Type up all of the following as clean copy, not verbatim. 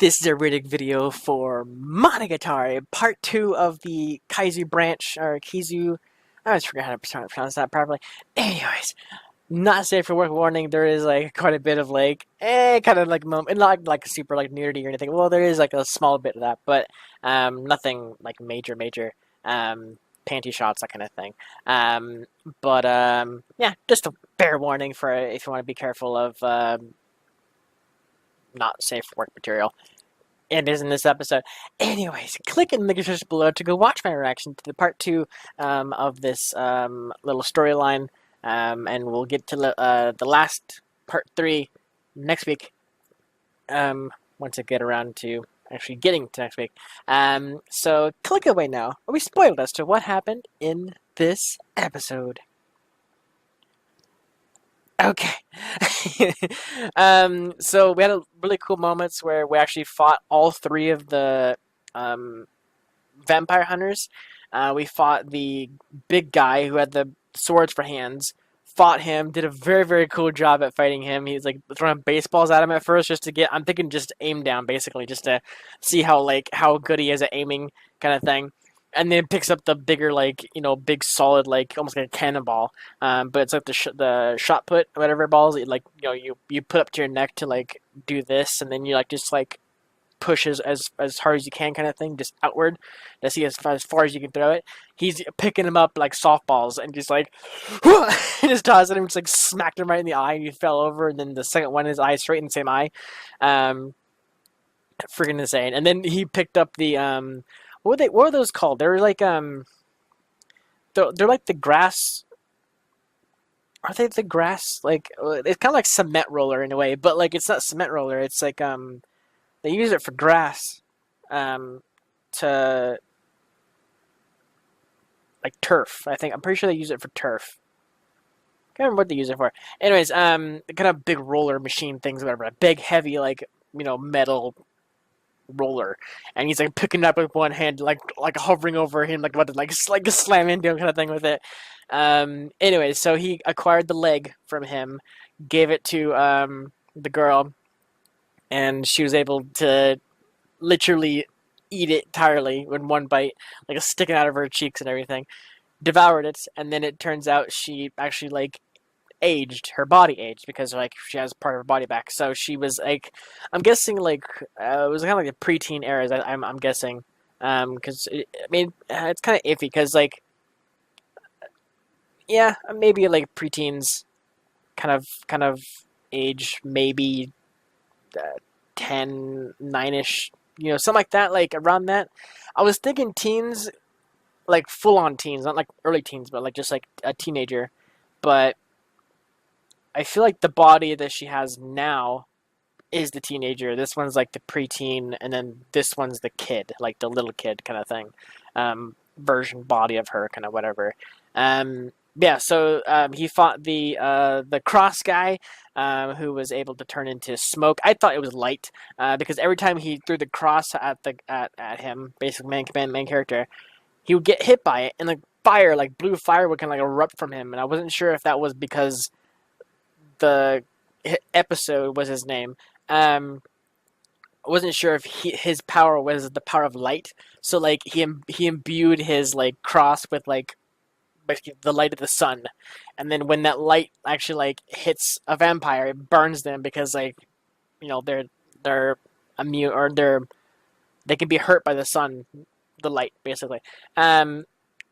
This is a rating video for Monogatari, part 2 of the Kaizu branch, or Kizu. I always forget how to pronounce that properly. Anyways, not safe for work warning. There is like quite a bit of kind of like moment, not like super like nudity or anything. Well, there is like a small bit of that, but nothing like major panty shots, that kind of thing. Yeah, just a fair warning for if you want to be careful of not safe for work material. It is in this episode. Anyways, click in the description below to go watch my reaction to the part 2 of this little storyline. And we'll get to the last part 3 next week. Once I get around to actually getting to next week. So click away now. Are we spoiled as to what happened in this episode? Okay. So we had really cool moments where we actually fought all 3 of the vampire hunters. We fought the big guy who had the swords for hands. Fought him, did a very cool job at fighting him. He's like throwing baseballs at him at first just to get, I'm thinking just aim down basically, just to see how good he is at aiming kind of thing. And then picks up the bigger, big solid, almost like a cannonball. But it's like the shot put, whatever balls, you put up to your neck to do this, and then you just push as hard as you can, kind of thing, just outward to see as far as you can throw it. He's picking them up like softballs and just and just tossing him, just smacked him right in the eye, and he fell over. And then the second one, his eye straight in the same eye. Freaking insane. And then he picked up the what were those called? They're like they're like the grass. Are they the grass? It's kind of like cement roller in a way, but it's not cement roller. It's they use it for grass, to turf. I think I'm pretty sure they use it for turf. Can't remember what they use it for. Anyways, kind of big roller machine things, whatever. A big, heavy, metal roller, and he's picking it up with one hand, like hovering over him, about to slam into him, kind of thing with it. Anyways, so he acquired the leg from him, gave it to the girl, and she was able to literally eat it entirely in one bite, sticking out of her cheeks and everything. Devoured it, and then it turns out she actually aged, her body aged, because she has part of her body back. So she was I'm guessing it was kind of the preteen era. I'm guessing, because it's kind of iffy, because yeah, maybe preteens kind of age, maybe 10, 9ish, something like that, around that. I was thinking teens, full on teens, not early teens, but just a teenager. But I feel the body that she has now is the teenager. This one's the preteen, and then this one's the kid, the little kid kind of thing, version body of her, kind of whatever. Yeah, so he fought the cross guy, who was able to turn into smoke. I thought it was light, because every time he threw the cross at him, basically main character, he would get hit by it, and fire, blue fire, would kind of erupt from him. And I wasn't sure if that was because the episode was his name. I wasn't sure if his power was the power of light. So he imbued his cross with basically the light of the sun, and then when that light actually hits a vampire, it burns them, because they're immune, or they can be hurt by the sun, the light, basically. And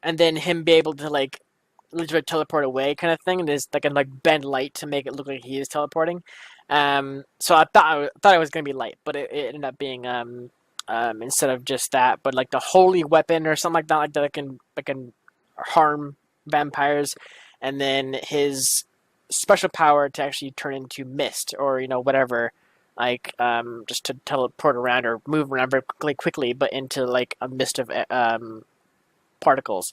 then him be able to literally teleport away, kind of thing. There's a bend light to make it look like he is teleporting. So I thought it was gonna be light, but it ended up being instead of just that, but the holy weapon or something like that that can harm vampires. And then his special power to actually turn into mist, or whatever, just to teleport around or move around very quickly, but into a mist of particles.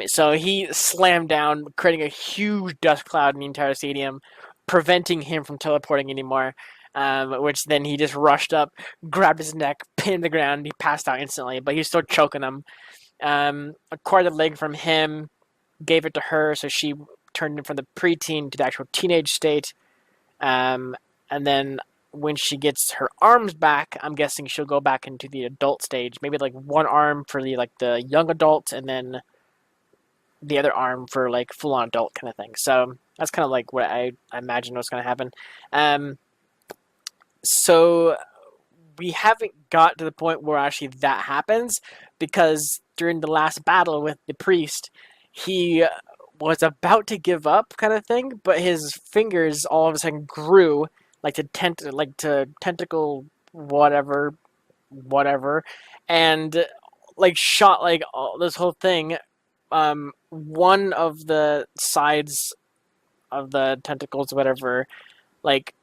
So he slammed down, creating a huge dust cloud in the entire stadium, preventing him from teleporting anymore. Which then he just rushed up, grabbed his neck, pinned the ground, he passed out instantly, but he's still choking him. Acquired the leg from him, gave it to her, so she turned him from the preteen to the actual teenage state. And then when she gets her arms back, I'm guessing she'll go back into the adult stage. Maybe like one arm for the young adult, and then the other arm for like full on adult kind of thing. So that's kind of like what I imagine was going to happen. Um, so we haven't got to the point where actually that happens, because during the last battle with the priest, he was about to give up kind of thing, but his fingers all of a sudden grew to tentacle whatever, and like shot like all, this whole thing. One of the sides of the tentacles, whatever, like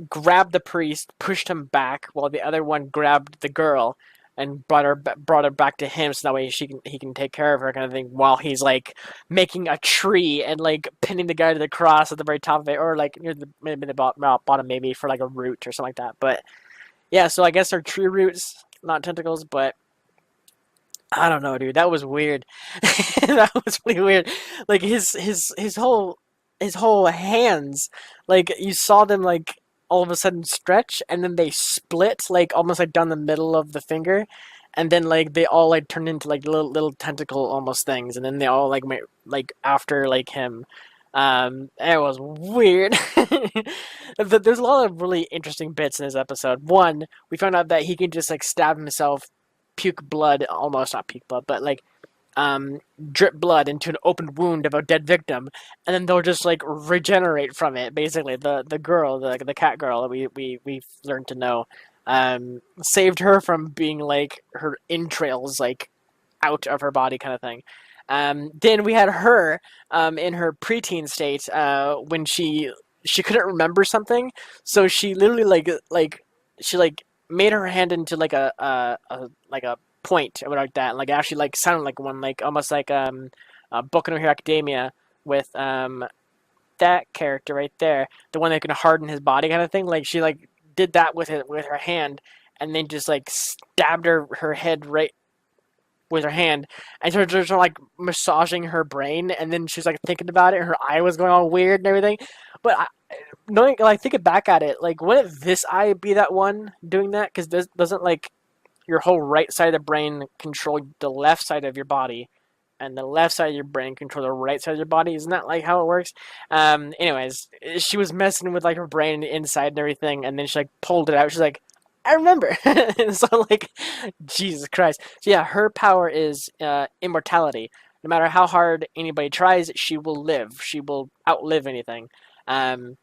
grabbed the priest, pushed him back, while the other one grabbed the girl and brought her back to him, so that way he can take care of her, kind of thing. While he's like making a tree and like pinning the guy to the cross at the very top of it, or like near the maybe the bottom, maybe for like a root or something like that. But yeah, so I guess they're tree roots, not tentacles, but I don't know, dude. That was weird. That was really weird. Like his whole hands, like you saw them like all of a sudden stretch, and then they split like almost like down the middle of the finger, and then like they all like turned into like little tentacle almost things, and then they all like went like after like him. It was weird. There's a lot of really interesting bits in this episode. One, we found out that he can just like stab himself, puke blood, almost not puke blood, but like drip blood into an open wound of a dead victim, and then they'll just like regenerate from it. Basically, the girl, the cat girl that we learned to know, saved her from being like her entrails like out of her body, kind of thing. Then we had her in her preteen state when she couldn't remember something, so she literally she like made her hand into like a point or whatever like that, and like actually like sounded like one, like almost like Boku no Hero Academia with that character right there, the one that can harden his body kind of thing. Like she like did that with her hand, and then just like stabbed her head right with her hand, and so just like massaging her brain, and then she's like thinking about it, and her eye was going all weird and everything. But knowing, like thinking back at it, like wouldn't this eye be that one doing that? Because doesn't like your whole right side of the brain control the left side of your body, and the left side of your brain control the right side of your body? Isn't that like how it works? Anyways, she was messing with like her brain inside and everything, and then she like pulled it out. She's like, I remember. And so like, Jesus Christ. So yeah, her power is immortality. No matter how hard anybody tries, she will live. She will outlive anything. Um,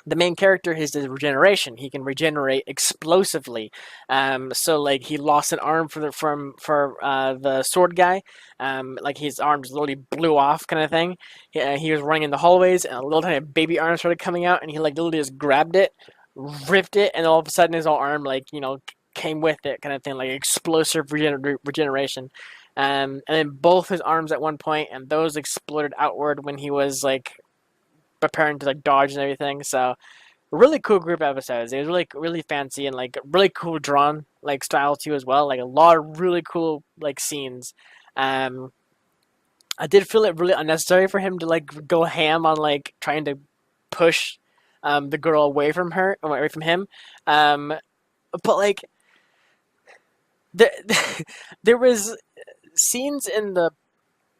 the main character is his regeneration. He can regenerate explosively. So like he lost an arm for the sword guy. Like his arms literally blew off, kind of thing. He was running in the hallways, and a little tiny baby arm started coming out, and he like literally just grabbed it, ripped it, and all of a sudden his whole arm like came with it, kind of thing, like explosive regeneration. And then both his arms at one point, and those exploded outward when he was like preparing to like dodge and everything. So really cool group of episodes. It was really fancy, and like really cool drawn like style too as well. Like a lot of really cool like scenes. I did feel it really unnecessary for him to like go ham on like trying to push the girl away from him. But like there, there was scenes in the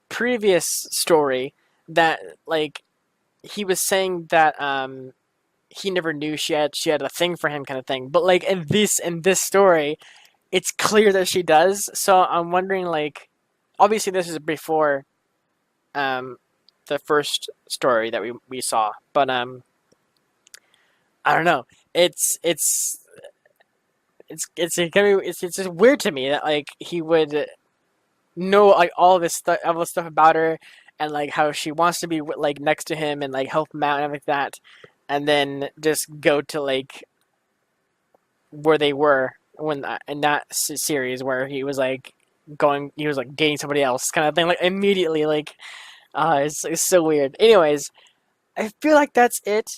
previous story that like he was saying that he never knew she had a thing for him, kind of thing. But like in this story, it's clear that she does. So I'm wondering, like, obviously this is before the first story that we saw, but I don't know. It's just weird to me that like he would know like all this stuff about her, and like how she wants to be like next to him and like help him out and everything like that, and then just go to like where they were when in that series where he was like dating somebody else, kind of thing, like immediately, like it's so weird. Anyways, I feel like that's it.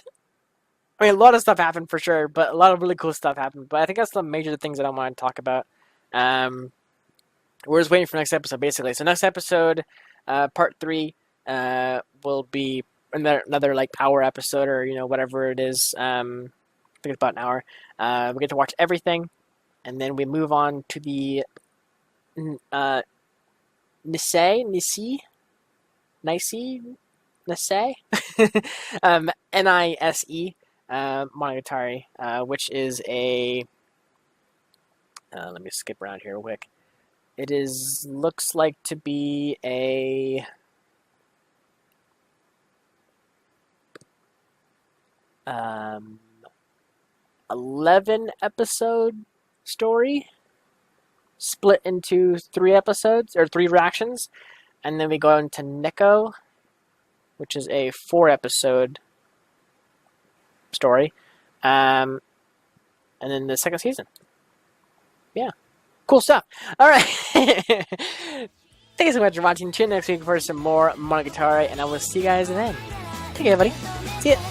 I mean, a lot of stuff happened for sure, but a lot of really cool stuff happened. But I think that's the major things that I want to talk about. Um, we're just waiting for next episode, basically. So next episode, part 3, will be another like hour episode, or whatever it is. think it's about an hour. We get to watch everything, and then we move on to the Nisei, Nisei, Nise Monogatari, which is a. Let me skip around here real quick. It looks like to be a 11 episode story split into 3 episodes or 3 reactions, and then we go into Neko, which is a 4 episode story, and then the second season. Yeah, cool stuff. All right. Thank you so much for watching. Tune in next week for some more Monogatari, and I will see you guys then. Take care, everybody. See ya.